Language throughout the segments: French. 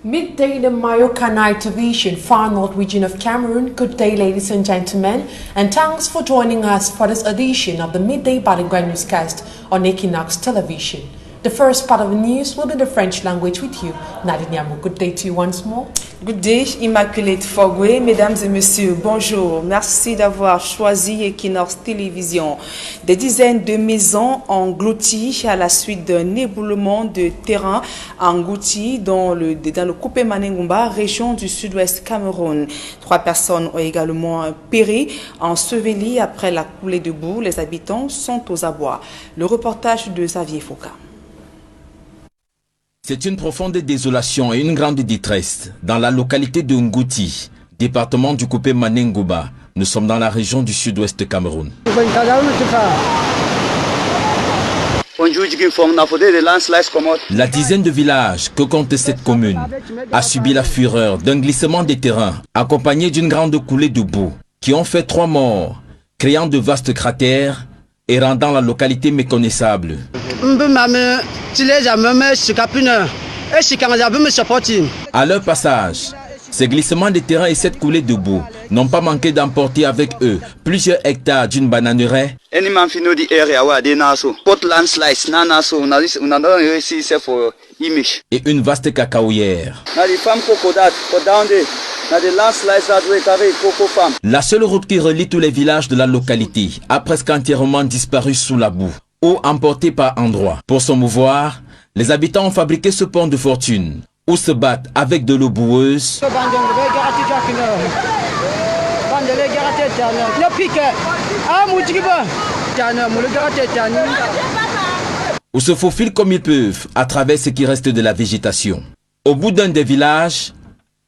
Midday in the Mayoka Night Division, Far North region of Cameroon. Good day, ladies and gentlemen, and thanks for joining us for this edition of the Midday Balinguan Newscast on Equinox Television. The first part of the news will be the French language with you. Nadine Yamou, good day to you once more. Good day, Immaculate Fogwe. Mesdames et messieurs, bonjour. Merci d'avoir choisi Equinox Télévision. Des dizaines de maisons englouties à la suite d'un éboulement de terrain englouti dans le Coupé Manengumba, région du sud-ouest Cameroun. 3 personnes ont également péri, ensevelies après la coulée de boue. Les habitants sont aux abois. Le reportage de Xavier Foucault. C'est une profonde désolation et une grande détresse dans la localité de Ngouti, département du Coupé Manengouba. Nous sommes dans la région du sud-ouest Cameroun. La dizaine de villages que compte cette commune a subi la fureur d'un glissement des terrains accompagné d'une grande coulée de boue qui ont fait 3 morts, créant de vastes cratères et rendant la localité méconnaissable. À leur passage, ces glissements de terrain et cette coulée de boue n'ont pas manqué d'emporter avec eux plusieurs hectares d'une bananeraie et une vaste cacaoyère. La seule route qui relie tous les villages de la localité a presque entièrement disparu sous la boue ou emportée par endroits. Pour se mouvoir, les habitants ont fabriqué ce pont de fortune où se battent avec de l'eau boueuse ou se faufilent comme ils peuvent à travers ce qui reste de la végétation. Au bout d'un des villages,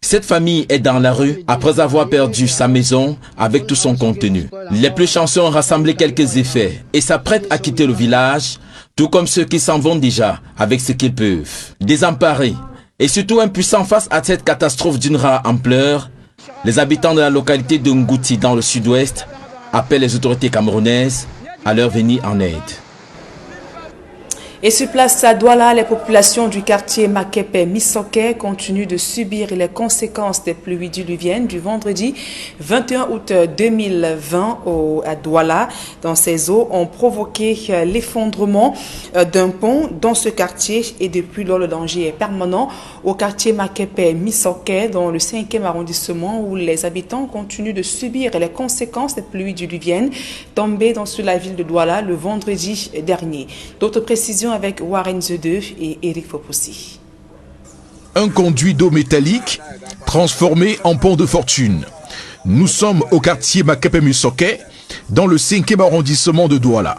cette famille est dans la rue après avoir perdu sa maison avec tout son contenu. Les plus chanceux ont rassemblé quelques effets et s'apprêtent à quitter le village, tout comme ceux qui s'en vont déjà avec ce qu'ils peuvent. Désemparés et surtout impuissants face à cette catastrophe d'une rare ampleur, les habitants de la localité de Ngouti dans le sud-ouest appellent les autorités camerounaises à leur venir en aide. Et sur place à Douala, les populations du quartier Makepe-Misoké continuent de subir les conséquences des pluies diluviennes du vendredi 21 août 2020 à Douala. Dans ces eaux ont provoqué l'effondrement d'un pont dans ce quartier et depuis lors le danger est permanent au quartier Makepe-Misoké dans le 5e arrondissement où les habitants continuent de subir les conséquences des pluies diluviennes tombées sur la ville de Douala le vendredi dernier. D'autres précisions avec Warren Zedeux et Eric Fopoussi. Un conduit d'eau métallique transformé en pont de fortune. Nous sommes au quartier Makepe-Misoké, dans le 5e arrondissement de Douala.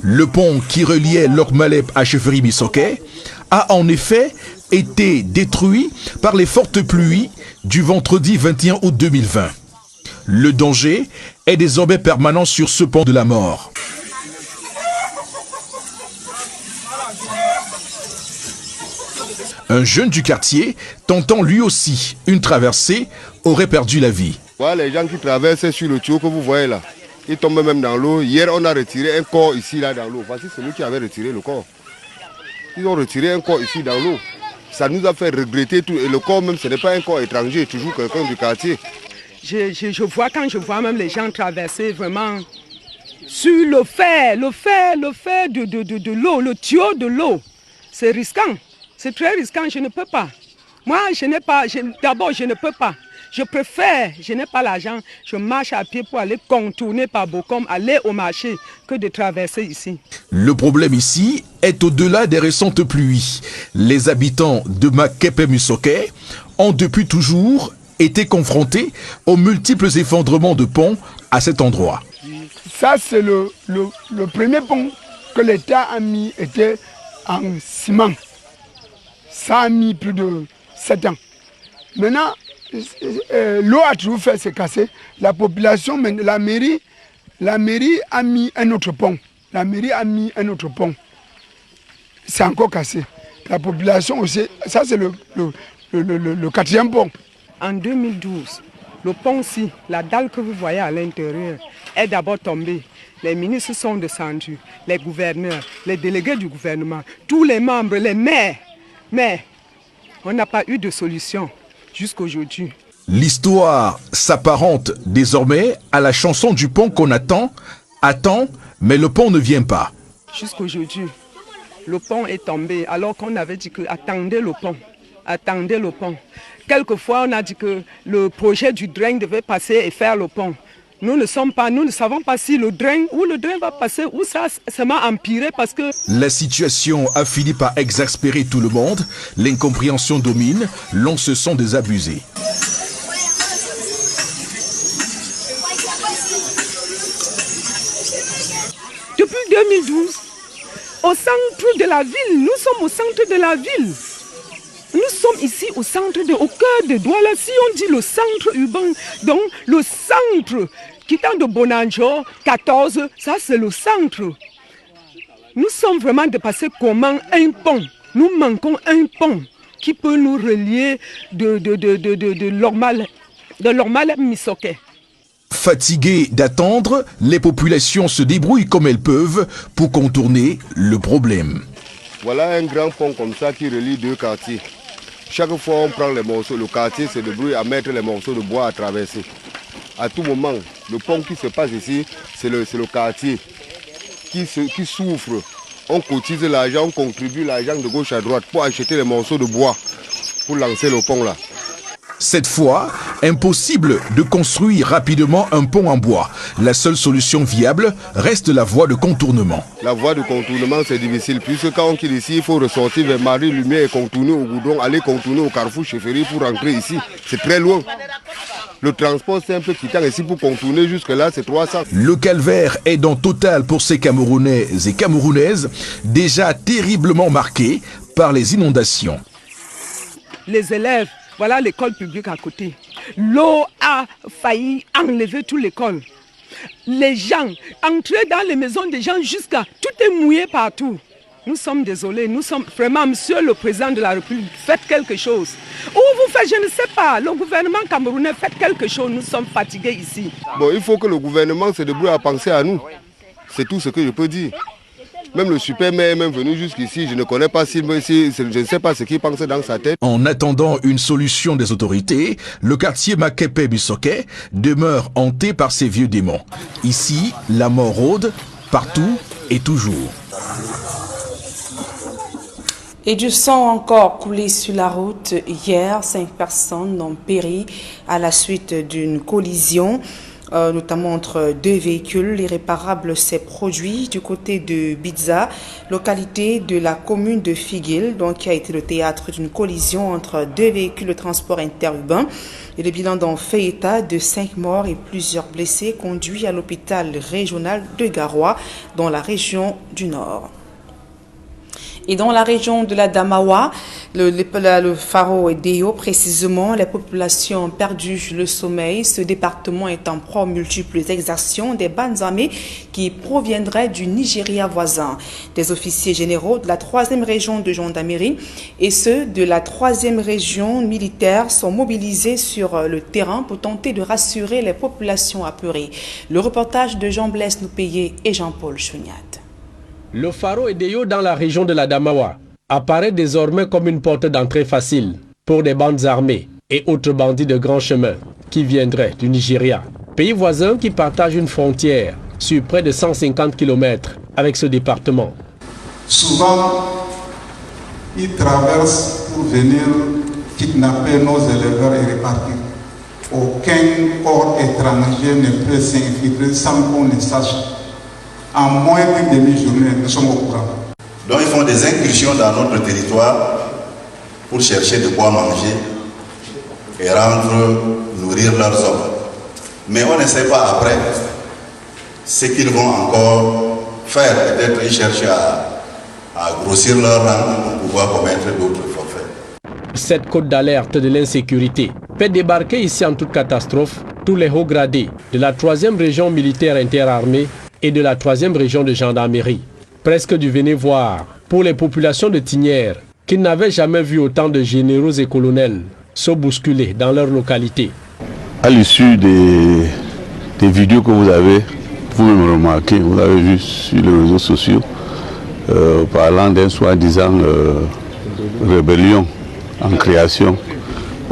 Le pont qui reliait Lormalep à Chefferie-Misoké a en effet été détruit par les fortes pluies du vendredi 21 août 2020. Le danger est désormais permanent sur ce pont de la mort. Un jeune du quartier, tentant lui aussi une traversée, aurait perdu la vie. Voilà les gens qui traversent sur le tuyau que vous voyez là. Ils tombent même dans l'eau. Hier, on a retiré un corps ici, là, dans l'eau. Voici celui qui avait retiré le corps. Ils ont retiré un corps ici dans l'eau. Ça nous a fait regretter tout. Et le corps même, ce n'est pas un corps étranger, toujours quelqu'un du quartier. Je vois quand je vois même les gens traverser vraiment sur le fer de l'eau, le tuyau de l'eau. C'est risquant, c'est très risquant, je ne peux pas. Moi, d'abord, je ne peux pas. Je préfère, je n'ai pas l'argent, je marche à pied pour aller contourner par Bokom, aller au marché, que de traverser ici. Le problème ici est au-delà des récentes pluies. Les habitants de Makepe-Misoké ont depuis toujours été confrontés aux multiples effondrements de ponts à cet endroit. Ça, c'est le premier pont que l'État a mis, était en ciment. Ça a mis plus de 7 ans. Maintenant, l'eau a toujours fait se casser. La population, la mairie a mis un autre pont. C'est encore cassé. La population aussi, ça c'est le 4e pont. En 2012, le pont-ci, la dalle que vous voyez à l'intérieur, est d'abord tombée. Les ministres sont descendus, les gouverneurs, les délégués du gouvernement, tous les membres, les maires. Mais on n'a pas eu de solution jusqu'aujourd'hui. L'histoire s'apparente désormais à la chanson du pont qu'on attend, mais le pont ne vient pas. Jusqu'aujourd'hui, le pont est tombé alors qu'on avait dit que attendez le pont. Attendez le pont. Quelquefois, on a dit que le projet du drain devait passer et faire le pont. Nous ne savons pas si le drain va passer ou ça m'a empiré parce que... La situation a fini par exaspérer tout le monde. L'incompréhension domine, l'on se sent désabusé. Depuis 2012, au centre de la ville, nous sommes au centre de la ville. Nous sommes ici au cœur de Douala. Si on dit le centre urbain, donc le centre quittant de Bonanjo, 14, ça c'est le centre. Nous sommes vraiment dépassés comment un pont. Nous manquons un pont qui peut nous relier de Lormal à Missoké. Fatiguées d'attendre, les populations se débrouillent comme elles peuvent pour contourner le problème. Voilà un grand pont comme ça qui relie deux quartiers. Chaque fois on prend les morceaux, le quartier se débrouille à mettre les morceaux de bois à traverser. À tout moment, le pont qui se passe ici, c'est le quartier qui souffre. On cotise l'argent, on contribue l'argent de gauche à droite pour acheter les morceaux de bois pour lancer le pont là. Cette fois, impossible de construire rapidement un pont en bois. La seule solution viable reste la voie de contournement. La voie de contournement, c'est difficile, puisque quand on quitte ici, il faut ressortir vers Marie-Lumière et contourner au Goudron, aller contourner au Carrefour Chefferie pour rentrer ici. C'est très loin. Le transport simple quittant ici pour contourner jusque-là, c'est 300. Le calvaire est donc total pour ces Camerounais et Camerounaises, déjà terriblement marqués par les inondations. Les élèves, voilà l'école publique à côté. L'eau a failli enlever toute l'école. Les gens, entrer dans les maisons des gens jusqu'à... Tout est mouillé partout. Nous sommes désolés, nous sommes vraiment, monsieur le président de la République, faites quelque chose. Ou vous faites, je ne sais pas, le gouvernement camerounais, faites quelque chose, nous sommes fatigués ici. Bon, il faut que le gouvernement se débrouille à penser à nous. C'est tout ce que je peux dire. Même le super-maire est même venu jusqu'ici, je ne connais pas je ne sais pas ce qu'il pense dans sa tête. En attendant une solution des autorités, le quartier Makepe-Missoké demeure hanté par ces vieux démons. Ici, la mort rôde, partout et toujours. Et du sang encore coulé sur la route. Hier, 5 personnes ont péri à la suite d'une collision, notamment entre 2 véhicules. L'irréparable s'est produit du côté de Bidza, localité de la commune de Figuil, donc qui a été le théâtre d'une collision entre 2 véhicules de transport interurbain. Et le bilan d'en fait état de 5 morts et plusieurs blessés conduits à l'hôpital régional de Garoua, dans la région du Nord. Et dans la région de la Damawa, le Faro et Déo, précisément, les populations ont perdu le sommeil. Ce département est en proie aux multiples exactions des bandes armées qui proviendraient du Nigeria voisin. Des officiers généraux de la 3e région de gendarmerie et ceux de la 3e région militaire sont mobilisés sur le terrain pour tenter de rassurer les populations apeurées. Le reportage de Jean-Blaise Noupayé et Jean-Paul Chouniat. Le Faro Edeyo dans la région de la Damawa apparaît désormais comme une porte d'entrée facile pour des bandes armées et autres bandits de grand chemin qui viendraient du Nigeria, pays voisin qui partage une frontière sur près de 150 km avec ce département. Souvent, ils traversent pour venir kidnapper nos éleveurs et repartir. Aucun corps étranger ne peut s'infiltrer sans qu'on ne sache. En moins d'une demi-journée, nous sommes au courant. Donc ils font des incursions dans notre territoire pour chercher de quoi manger et nourrir leurs hommes. Mais on ne sait pas après ce qu'ils vont encore faire. Peut-être ils cherchent à grossir leur rang pour pouvoir commettre d'autres forfaits. Cette côte d'alerte de l'insécurité fait débarquer ici en toute catastrophe tous les hauts gradés de la 3e région militaire interarmée et de la 3e région de gendarmerie. Presque du venez voir pour les populations de Tignière qui n'avaient jamais vu autant de généraux et colonels se bousculer dans leur localité. À l'issue des vidéos que vous avez vous-même remarqué, vous avez vu sur les réseaux sociaux, parlant d'un soi-disant rébellion en création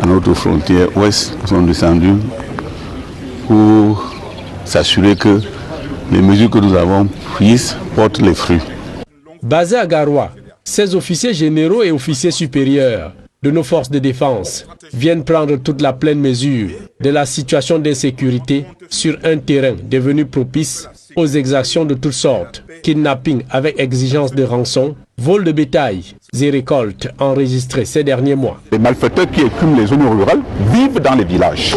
à notre frontière ouest, qui sont descendus pour s'assurer que les mesures que nous avons prises portent les fruits. Basés à Garoua, ces officiers généraux et officiers supérieurs de nos forces de défense viennent prendre toute la pleine mesure de la situation d'insécurité sur un terrain devenu propice aux exactions de toutes sortes, kidnapping avec exigence de rançon, vol de bétail et récoltes enregistrées ces derniers mois. Les malfaiteurs qui écument les zones rurales vivent dans les villages.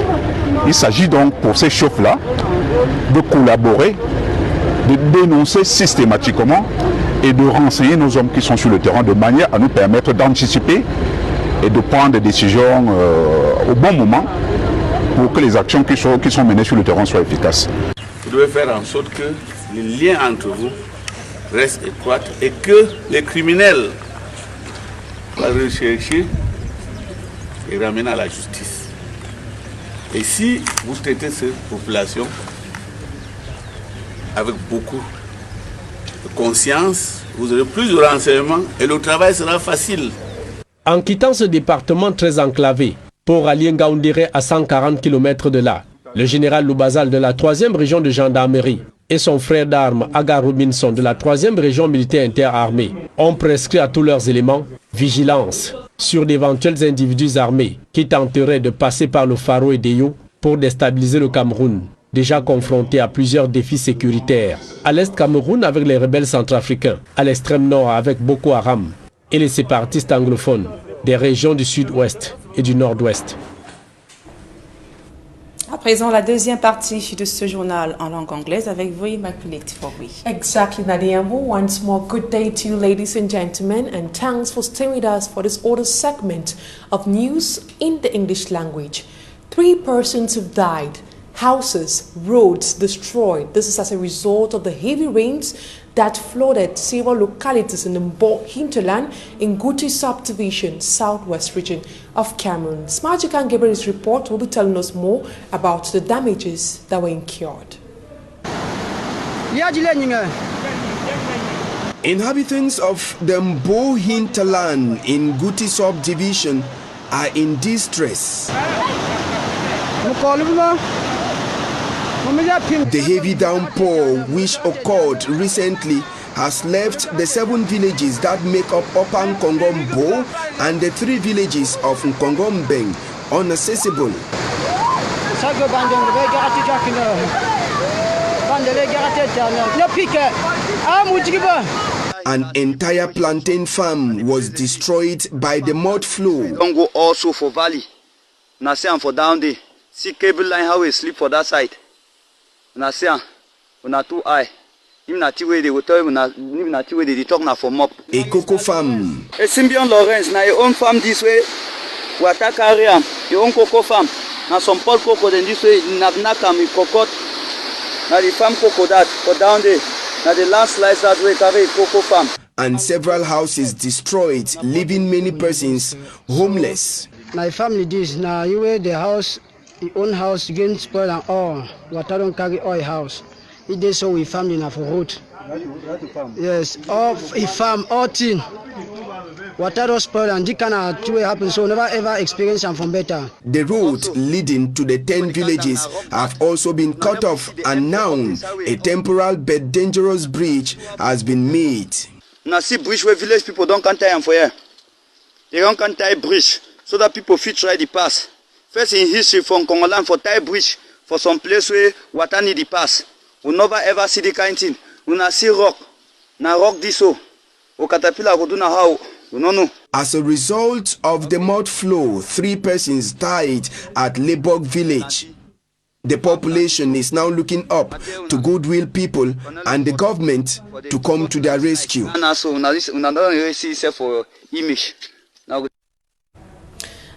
Il s'agit donc pour ces chefs-là de collaborer, de dénoncer systématiquement et de renseigner nos hommes qui sont sur le terrain de manière à nous permettre d'anticiper et de prendre des décisions au bon moment pour que les actions qui sont menées sur le terrain soient efficaces. Vous devez faire en sorte que les liens entre vous restent étroits et que les criminels soient recherchés et ramenés à la justice. Et si vous traitez cette population avec beaucoup de conscience, vous aurez plus de renseignements et le travail sera facile. En quittant ce département très enclavé pour allier Ngaoundéré à 140 km de là, le général Loubazal de la 3e région de gendarmerie et son frère d'armes Agar Robinson de la 3e région militaire interarmée ont prescrit à tous leurs éléments vigilance sur d'éventuels individus armés qui tenteraient de passer par le Faro et Deyo pour déstabiliser le Cameroun, déjà confronté à plusieurs défis sécuritaires. À l'est Cameroun avec les rebelles centrafricains, à l'extrême nord avec Boko Haram et les séparatistes anglophones des régions du sud-ouest et du nord-ouest. À présent, la deuxième partie de ce journal en langue anglaise avec vous, Immaculate Fogui. Exactly, Nadiambo. Once more, good day to you, ladies and gentlemen, and thanks for staying with us for this other segment of news in the English language. 3 persons have died, houses, roads destroyed. This is as a result of the heavy rains that flooded several localities in the Mbo hinterland in Guti subdivision, southwest region of Cameroon. Smajikan Gabriel's report will be telling us more about the damages that were incurred. Inhabitants of the Mbo hinterland in Guti subdivision are in distress. The heavy downpour which occurred recently has left the 7 villages that make up Upper Nkongombo and the 3 villages of Nkongombeng unaccessible. An entire plantain farm was destroyed by the mud flow. Don't go also for valley. Now say for down there. See cable line how we sleep for that side. Now say una too high. Even na way they will tell you na even na way they talk na for mop. A cocoa farm. A Symbion Lawrence na your own farm this way. We attack area. Your own cocoa farm. Now some pot cocoa then this way nakam with cocoa. Now the farm cocoa that for down there. Now the last slice that way carry cocoa farm. And several houses destroyed, leaving many persons homeless. My family this now you wear the house, the own house getting spoiled and all. Water don't carry all house. It is so we family now for road. Yes, all a farm, all thing. Water don't spoil and this kind of two happen. So never ever experience them from better. The road leading to the 10 villages have also been cut off, and now a temporal but dangerous bridge has been made. Now see bridge where village people don't can't tie for here. They don't can't tie bridge so that people fit try the pass. First in history from Congoland for tie bridge for some place where water need the pass. We never ever see the kind thing. We not see rock. Now rock this so. O caterpillar go do na how. We no know. As a result of the mud flow, 3 persons died at Lebog village. The population is now looking up to goodwill people and the government to come to their rescue.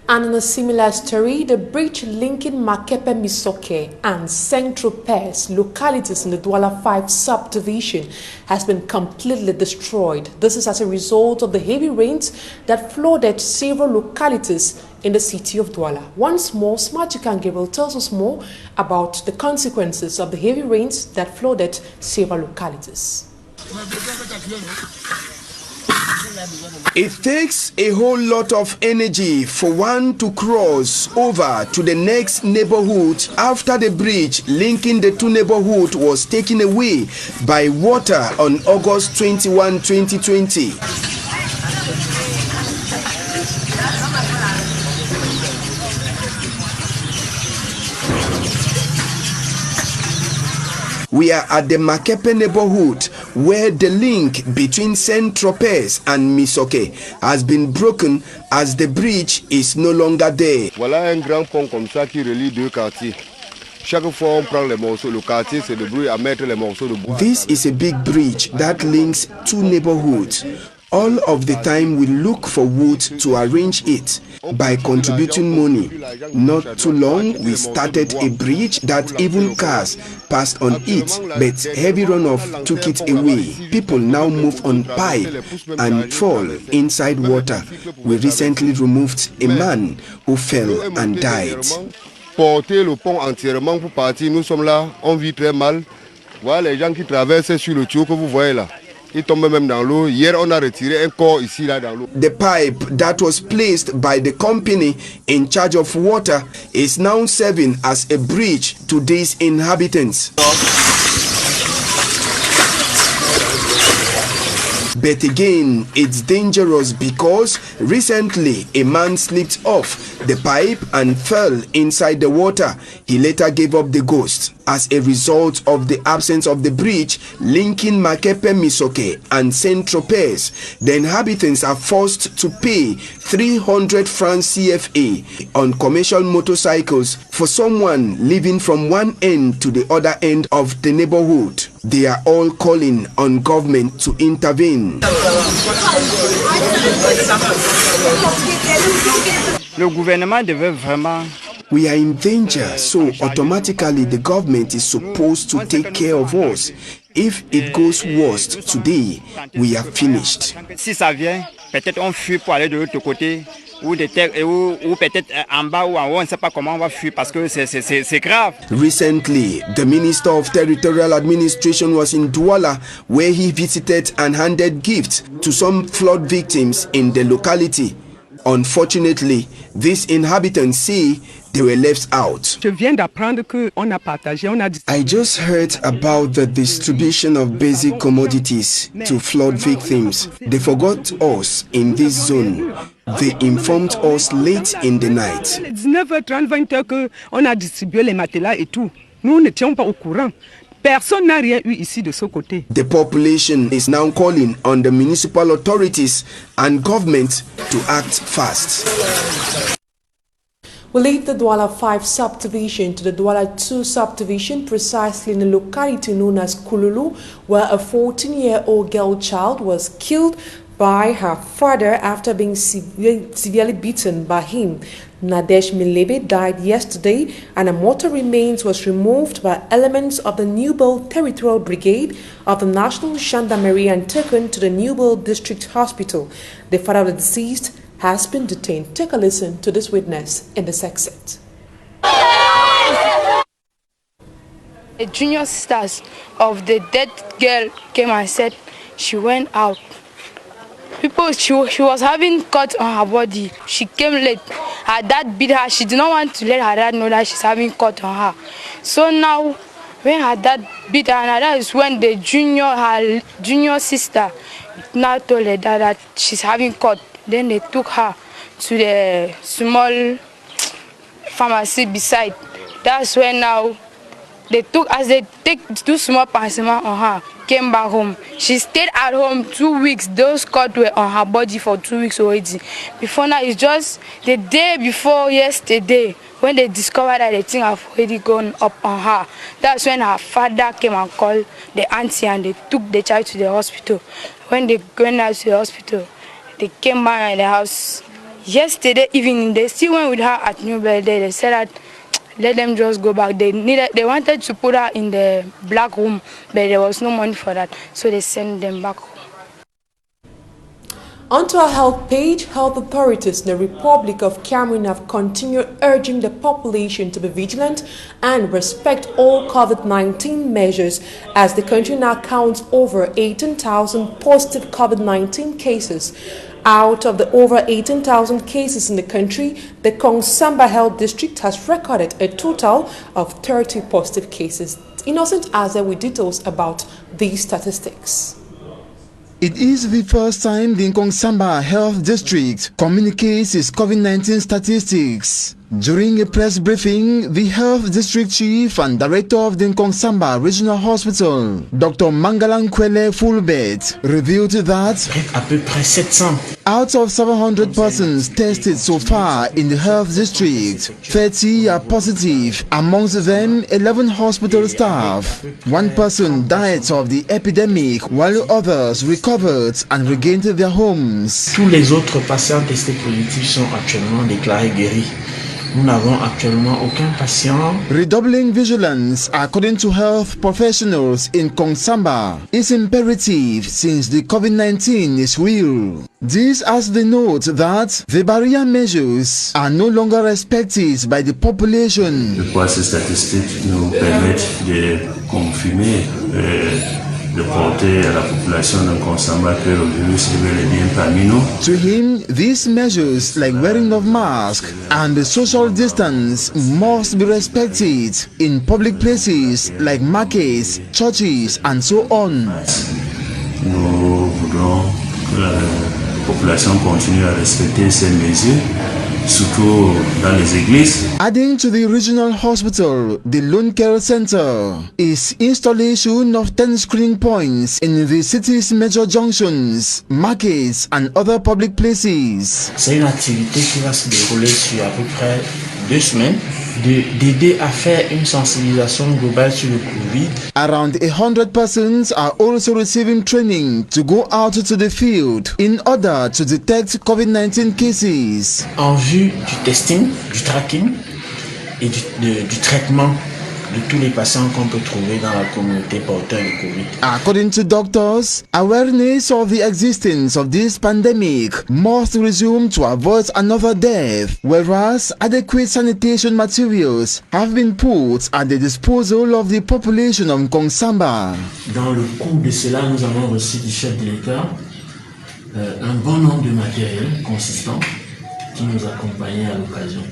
And in a similar story, the bridge linking Makepe Misoke and Saint-Tropez localities in the Douala 5 subdivision has been completely destroyed. This is as a result of the heavy rains that flooded several localities in the city of Douala. Once more, Smajikan Gabriel tells us more about the consequences of the heavy rains that flooded several localities. It takes a whole lot of energy for one to cross over to the next neighborhood after the bridge linking the two neighborhoods was taken away by water on August 21, 2020. We are at the Makepe neighborhood where the link between Saint-Tropez and Misoke has been broken as the bridge is no longer there. Voilà un grand pont comme ça qui relie deux quartiers. Chaque fois on prend les morceaux, le quartier se débrouille à mettre les morceaux de bois. This is a big bridge that links two neighborhoods. All of the time we look for wood to arrange it by contributing money. Not too long we started a bridge that even cars passed on it, but heavy runoff took it away. People now move on pipe and fall inside water. We recently removed a man who fell and died. Porter le pont entièrement pour partir, nous sommes là, on vit très mal. Voilà les gens qui traversent sur le tuyau que vous voyez là. Ils tombent même dans l'eau. Hier, on a retiré un corps ici là dans l'eau. The pipe that was placed by the company in charge of water is now serving as a bridge to these inhabitants. But again, it's dangerous because recently a man slipped off the pipe and fell inside the water. He later gave up the ghost. As a result of the absence of the bridge linking Makepe Misoke and Saint-Tropez, the inhabitants are forced to pay 300 francs CFA on commercial motorcycles for someone living from one end to the other end of the neighborhood. They are all calling on government to intervene. Le gouvernement devait vraiment. We are in danger, so automatically the government is supposed to take care of us. If it goes worst today, we are finished. Si ça vient, peut-être on fuit pour aller de l'autre côté, ou peut-être en bas ou en haut, on ne sait pas comment on va fuir parce que c'est grave. Recently, the Minister of Territorial Administration was in Douala, where he visited and handed gifts to some flood victims in the locality. Unfortunately, these inhabitants say they were left out. Je viens d'apprendre qu'on a partagé, on a I just heard about the distribution of basic commodities to flood victims. They forgot us in this zone. They informed us late in the night. 19h30, 20h qu'on a distribué les matelas et tout. Nous n'étions pas au courant. Personne n'a rien eu ici de ce côté. The population is now calling on the municipal authorities and government to act fast. We leave the Douala 5 subdivision to the Douala 2 subdivision, precisely in a locality known as Kululu, where a 14-year-old girl child was killed by her father after being severely beaten by him. Nadesh Milebe died yesterday, and her mortal remains was removed by elements of the Newbill Territorial Brigade of the National Gendarmerie and taken to the Newbill District Hospital. The father of the deceased has been detained. Take a listen to this witness in this excerpt. The junior sisters of the dead girl came and said she went out. She was having cut on her body. She came late. Her dad beat her. She did not want to let her dad know that she's having cut on her. So now, when her dad beat her, and that is when her junior sister now told her dad that she's having cut. Then they took her to the small pharmacy beside. That's when now as they take 2 small pansements on her, came back home. She stayed at home 2 weeks. Those cuts were on her body for 2 weeks already. Before now, it's just the day before yesterday when they discovered that the thing have already gone up on her. That's when her father came and called the auntie and they took the child to the hospital. When they went out to the hospital, they came back in the house Yesterday evening, they still went with her at New Belgrade. They said that let them just go back. They wanted to put her in the black room, but there was no money for that, so they sent them back home. Onto our health page, health authorities in the Republic of Cameroon have continued urging the population to be vigilant and respect all COVID-19 measures as the country now counts over 18,000 positive COVID-19 cases. Out of the over 18,000 cases in the country, the Kongsamba Health District has recorded a total of 30 positive cases. Innocent Aze with details about these statistics. It is the first time the Kongsamba Health District communicates its COVID-19 statistics. During a press briefing, the Health District Chief and Director of the Kongsamba Regional Hospital, Dr. Mangalan Kwele Fulbert, revealed that à peu près 700. Out of 700 persons tested so far in the Health District, 30 are positive, amongst them 11 hospital staff. One person died of the epidemic while others recovered and regained their homes. Tous les autres patients testés positifs sont actuellement déclarés guéris. Nous n'avons actuellement aucun patient. Redoubling vigilance, according to health professionals in Kongsamba, is imperative since the COVID-19 is real. This as they note that the barrier measures are no longer respected by the population. Je crois que ces statistiques nous permettent de confirmer, de porter à la population de Kongsamba que le virus est bel et bien parmi nous. To him, these measures like wearing of masks and the social distance must be respected in public places like markets, churches and so on. Nous voudrons que la population continue à respecter ces mesures, surtout dans les églises. Adding to the regional hospital, the Lone Care Center is installation of 10 screening points in the city's major junctions, markets and other public places. C'est une activité qui va se dérouler sur à peu près 2 semaines, d'aider à faire une sensibilisation globale sur le Covid. Around 100 persons are also receiving training to go out to the field in order to detect COVID-19 cases. En vue du testing, du tracking et du traitement de tous les patients qu'on peut trouver dans la communauté porteurs de Covid. According to doctors, awareness of the existence of this pandemic must resume to avoid another death, whereas adequate sanitation materials have been put at the disposal of the population of Kongsamba. Dans le cours de cela, nous avons reçu du chef de l'État un bon nombre de matériels consistants qui nous accompagnaient à l'occasion.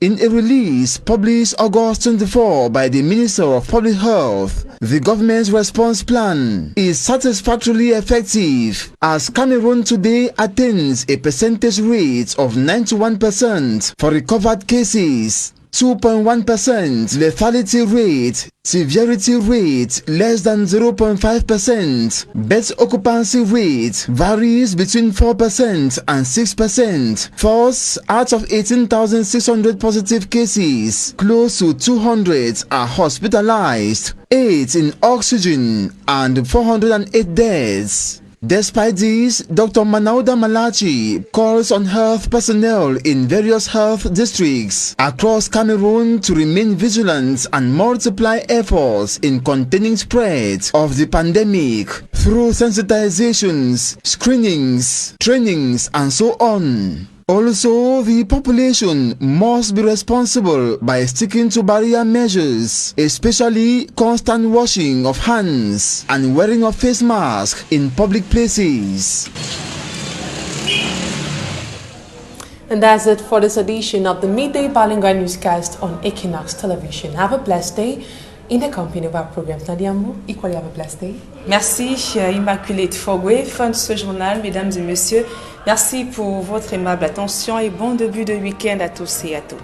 In a release published August 24 by the Minister of Public Health, the government's response plan is satisfactorily effective as Cameroon today attains a percentage rate of 91% for recovered cases, 2.1% lethality rate, severity rate less than 0.5%, bed occupancy rate varies between 4% and 6%. Thus, out of 18,600 positive cases, close to 200 are hospitalized, 8 in oxygen, and 408 deaths. Despite this, Dr. Manauda Malachi calls on health personnel in various health districts across Cameroon to remain vigilant and multiply efforts in containing spread of the pandemic through sensitizations, screenings, trainings, and so on. Also, the population must be responsible by sticking to barrier measures, especially constant washing of hands and wearing of face masks in public places. And that's it for this edition of the Midday Bilingual Newscast on Equinox Television. Have a blessed day in the company of our programs. Nadia Mou, equally have a blessed day. Merci, Immaculée Fogwe. Fin de ce journal, mesdames et messieurs. Merci pour votre aimable attention et bon début de week-end à tous et à toutes.